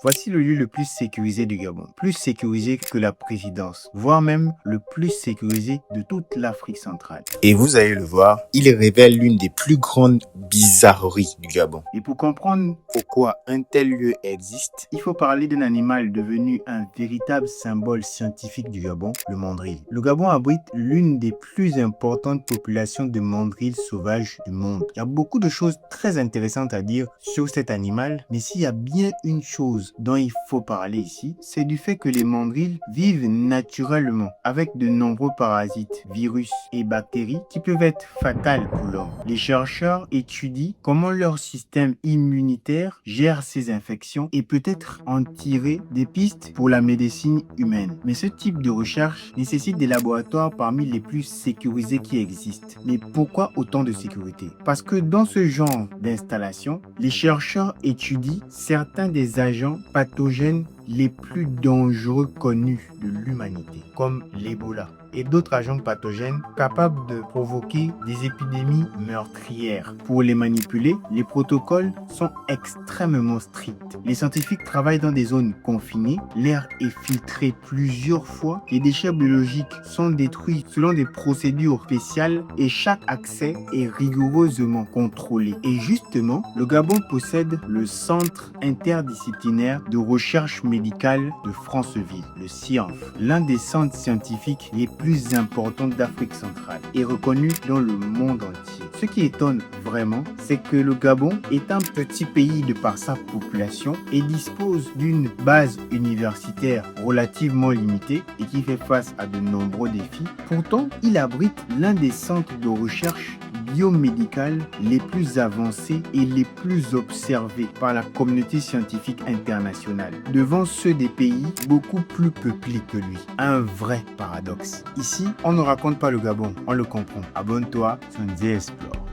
Voici le lieu le plus sécurisé du Gabon, plus sécurisé que la présidence, voire même le plus sécurisé de toute l'Afrique centrale. Et vous allez le voir, il révèle l'une des plus grandes bizarreries du Gabon. Et pour comprendre pourquoi un tel lieu existe, il faut parler d'un animal devenu un véritable symbole scientifique du Gabon, le mandrill. Le Gabon abrite l'une des plus importantes populations de mandrills sauvages du monde. Il y a beaucoup de choses très intéressantes à dire sur cet animal, mais s'il y a bien une chose dont il faut parler ici, c'est du fait que les mandrills vivent naturellement avec de nombreux parasites, virus et bactéries qui peuvent être fatales pour l'homme. Les chercheurs étudient comment leur système immunitaire gère ces infections et peut-être en tirer des pistes pour la médecine humaine. Mais ce type de recherche nécessite des laboratoires parmi les plus sécurisés qui existent. Mais pourquoi autant de sécurité? Parce que dans ce genre d'installation, les chercheurs étudient certains des agents pathogènes les plus dangereux connus de l'humanité, comme l'Ebola et d'autres agents pathogènes capables de provoquer des épidémies meurtrières. Pour les manipuler, les protocoles sont extrêmement stricts. Les scientifiques travaillent dans des zones confinées, l'air est filtré plusieurs fois, les déchets biologiques sont détruits selon des procédures spéciales et chaque accès est rigoureusement contrôlé. Et justement, le Gabon possède le Centre interdisciplinaire de recherche médicale de Franceville, le CIANF, l'un des centres scientifiques les plus importants d'Afrique centrale et reconnu dans le monde entier. Ce qui étonne vraiment, c'est que le Gabon est un petit pays de par sa population et dispose d'une base universitaire relativement limitée et qui fait face à de nombreux défis. Pourtant, il abrite l'un des centres de recherche biomédicales les plus avancés et les plus observés par la communauté scientifique internationale, devant ceux des pays beaucoup plus peuplés que lui. Un vrai paradoxe. Ici, on ne raconte pas le Gabon, on le comprend. Abonne-toi sur NZ Explore.